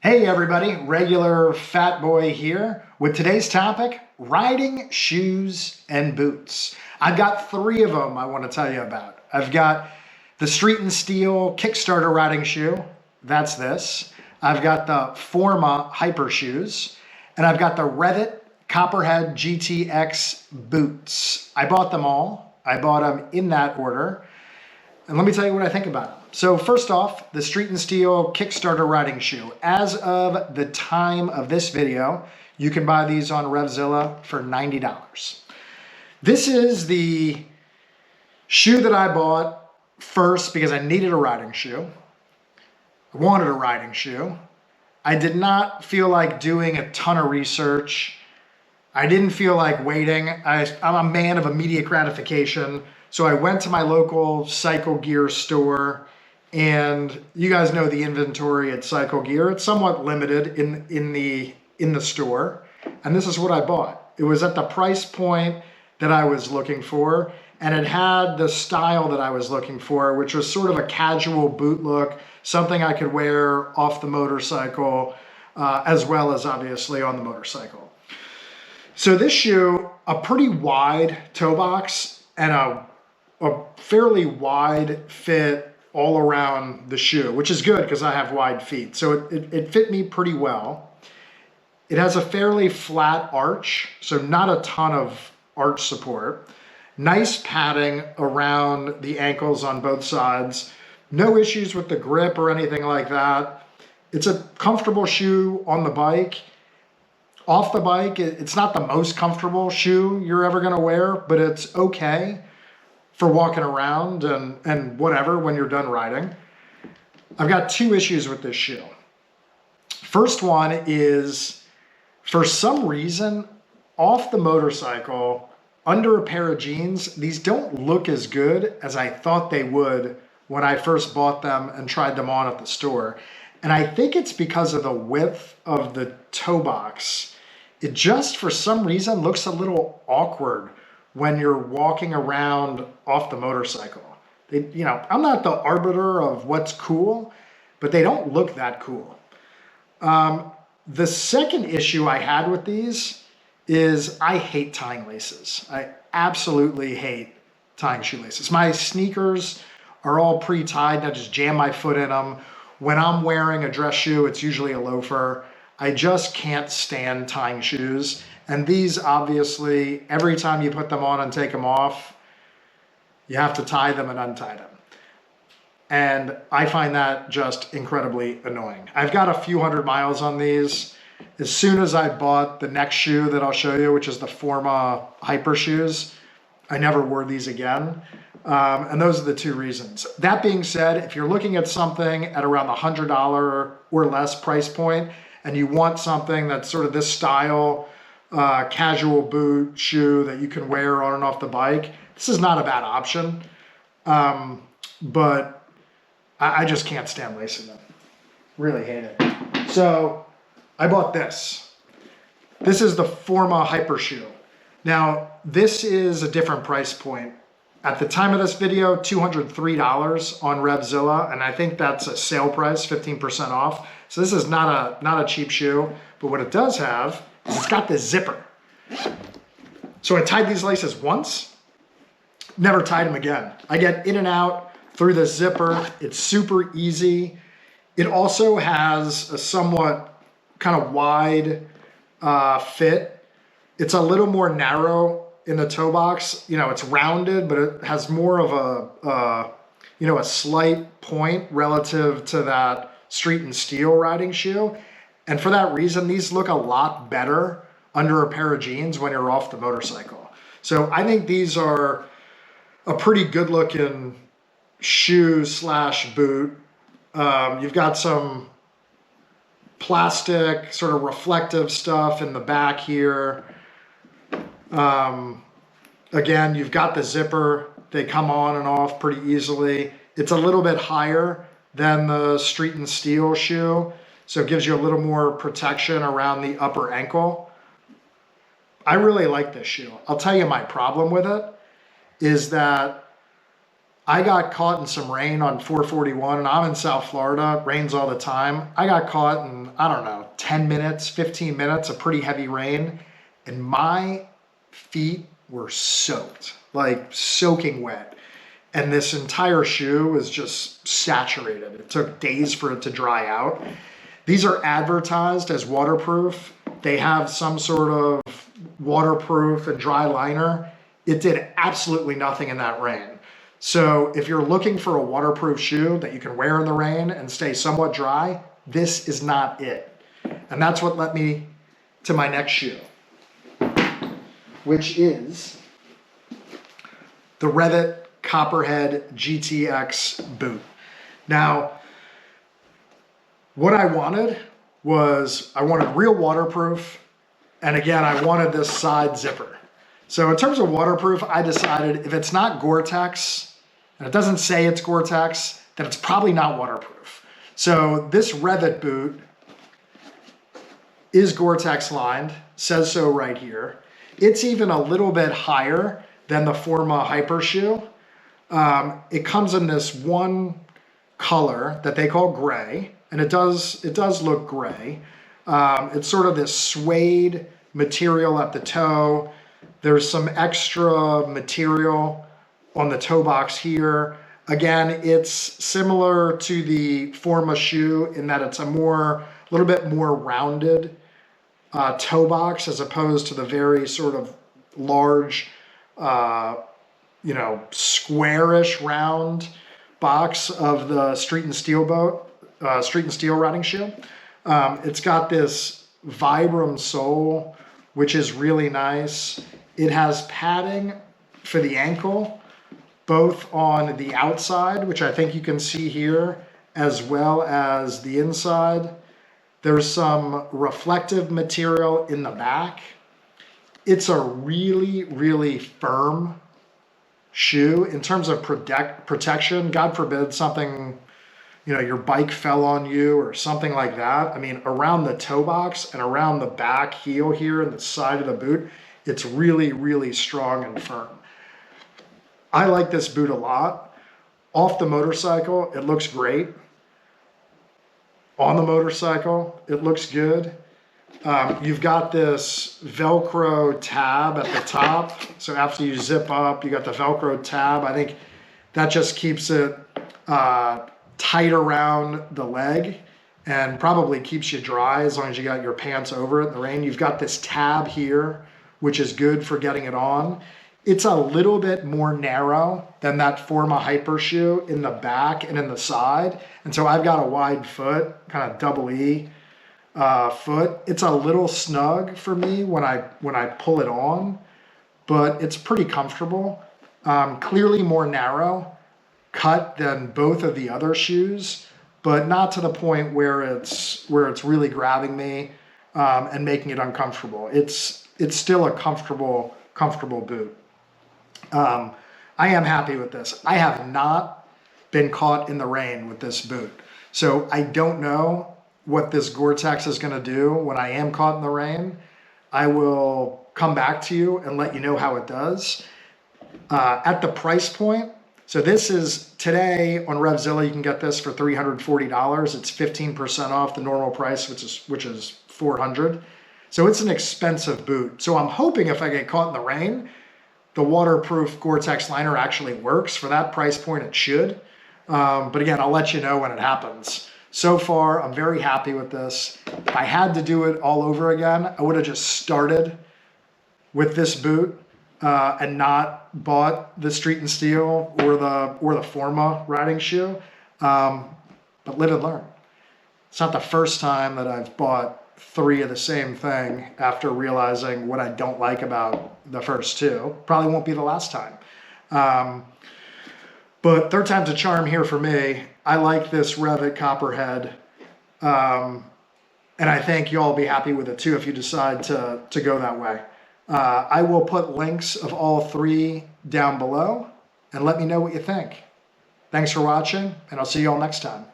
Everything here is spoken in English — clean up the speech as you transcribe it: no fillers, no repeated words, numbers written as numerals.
Hey everybody, regular fat boy here with today's topic, riding shoes and boots. I've got three of them I want to tell you about. I've got the Street and Steel Kickstarter Riding Shoe, that's this. I've got the Forma Hyper Shoes, and I've got the REV'IT Copperhead GTX Boots. I bought them all. I bought them in that order. And let me tell you what I think about them. So first off, the Street and Steel Kickstarter Riding Shoe. As of the time of this video, you can buy these on RevZilla for $90. This is the shoe that I bought first because I needed a riding shoe. I wanted a riding shoe. I did not feel like doing a ton of research. I didn't feel like waiting. I'm a man of immediate gratification. So I went to my local Cycle Gear store, and you guys know the inventory at Cycle Gear. It's somewhat limited in the store, and this is what I bought. It was at the price point that I was looking for, and it had the style that I was looking for, which was sort of a casual boot look, something I could wear off the motorcycle, as well as obviously on the motorcycle. So this shoe, a pretty wide toe box and a fairly wide fit all around the shoe, which is good because I have wide feet. So it fit me pretty well. It has a fairly flat arch, so not a ton of arch support. Nice padding around the ankles on both sides. No issues with the grip or anything like that. It's a comfortable shoe on the bike. Off the bike, it's not the most comfortable shoe you're ever gonna wear, but it's okay for walking around and whatever when you're done riding. I've got two issues with this shoe. First one is, for some reason, off the motorcycle, under a pair of jeans, these don't look as good as I thought they would when I first bought them and tried them on at the store. And I think it's because of the width of the toe box. It just, for some reason, looks a little awkward when you're walking around off the motorcycle. I'm not the arbiter of what's cool, but they don't look that cool. The second issue I had with these is I hate tying laces. I absolutely hate tying shoelaces. My sneakers are all pre-tied, and I just jam my foot in them. When I'm wearing a dress shoe, it's usually a loafer. I just can't stand tying shoes. And these, obviously, every time you put them on and take them off, you have to tie them and untie them. And I find that just incredibly annoying. I've got a few hundred miles on these. As soon as I bought the next shoe that I'll show you, which is the Forma Hyper Shoes, I never wore these again. And those are the two reasons. That being said, if you're looking at something at around the $100 or less price point, and you want something that's sort of this style, casual boot shoe that you can wear on and off the bike, this is not a bad option. But I just can't stand lacing them. Really hate it. So I bought this. This is the Forma Hyper Shoe. Now, this is a different price point. At the time of this video, $203 on RevZilla, and I think that's a sale price, 15% off. So this is not a cheap shoe, but what it does have is it's got this zipper. So I tied these laces once, never tied them again. I get in and out through the zipper. It's super easy. It also has a somewhat kind of wide fit. It's a little more narrow in the toe box. It's rounded, but it has more of a slight point relative to that Street and Steel riding shoe. And for that reason, these look a lot better under a pair of jeans when you're off the motorcycle. So I think these are a pretty good looking shoe / boot. You've got some plastic sort of reflective stuff in the back here. Again, you've got the zipper. They come on and off pretty easily. It's a little bit higher than the Street and Steel shoe, so it gives you a little more protection around the upper ankle. I really like this shoe. I'll tell you my problem with it is that I got caught in some rain on 441, and I'm in South Florida. It rains all the time. I got caught in, I don't know, 10 minutes, 15 minutes of pretty heavy rain, and my feet were soaked, like soaking wet. And this entire shoe was just saturated. It took days for it to dry out. These are advertised as waterproof. They have some sort of waterproof and dry liner. It did absolutely nothing in that rain. So if you're looking for a waterproof shoe that you can wear in the rain and stay somewhat dry, this is not it. And that's what led me to my next shoe, which is the REV'IT Copperhead GTX boot. Now, what I wanted was real waterproof, and again, I wanted this side zipper. So in terms of waterproof, I decided if it's not Gore-Tex, and it doesn't say it's Gore-Tex, then it's probably not waterproof. So this REV'IT boot is Gore-Tex lined, says so right here. It's even a little bit higher than the Forma Hyper shoe. It comes in this one color that they call gray, and it does look gray. It's sort of this suede material at the toe. There's some extra material on the toe box here. Again, it's similar to the Forma shoe in that it's a little bit more rounded toe box as opposed to the very sort of large, squarish round box of the Street and Steel riding shoe. It's got this Vibram sole, which is really nice. It has padding for the ankle, both on the outside, which I think you can see here, as well as the inside. There's some reflective material in the back. It's a really, really firm shoe in terms of protection. God forbid something, your bike fell on you or something like that. I mean, around the toe box and around the back heel here and the side of the boot, it's really, really strong and firm. I like this boot a lot. Off the motorcycle, it looks great. On the motorcycle, it looks good. You've got this Velcro tab at the top. So after you zip up, you got the Velcro tab. I think that just keeps it tight around the leg and probably keeps you dry as long as you got your pants over it in the rain. You've got this tab here, which is good for getting it on. It's a little bit more narrow than that Forma Hyper shoe in the back and in the side. And so I've got a wide foot, kind of double E foot. It's a little snug for me when I pull it on, but it's pretty comfortable. Clearly more narrow cut than both of the other shoes, but not to the point where it's really grabbing me and making it uncomfortable. It's still a comfortable boot. I am happy with this. I have not been caught in the rain with this boot, so I don't know what this Gore-Tex is going to do when I am caught in the rain. I will come back to you and let you know how it does. At the price point, so this is today on RevZilla, you can get this for $340. It's 15% off the normal price, which is $400. So it's an expensive boot. So I'm hoping if I get caught in the rain, the waterproof Gore-Tex liner actually works. For that price point, it should. But again, I'll let you know when it happens. So far, I'm very happy with this. If I had to do it all over again, I would have just started with this boot and not bought the Street and Steel or the Forma riding shoe. But live and learn. It's not the first time that I've bought 3 of the same thing after realizing what I don't like about the first 2. Probably won't be the last time. But third time's a charm here for me. I like this REV'IT Copperhead. And I think you'll be happy with it too if you decide to go that way. I will put links of all 3 down below and let me know what you think. Thanks for watching, and I'll see you all next time.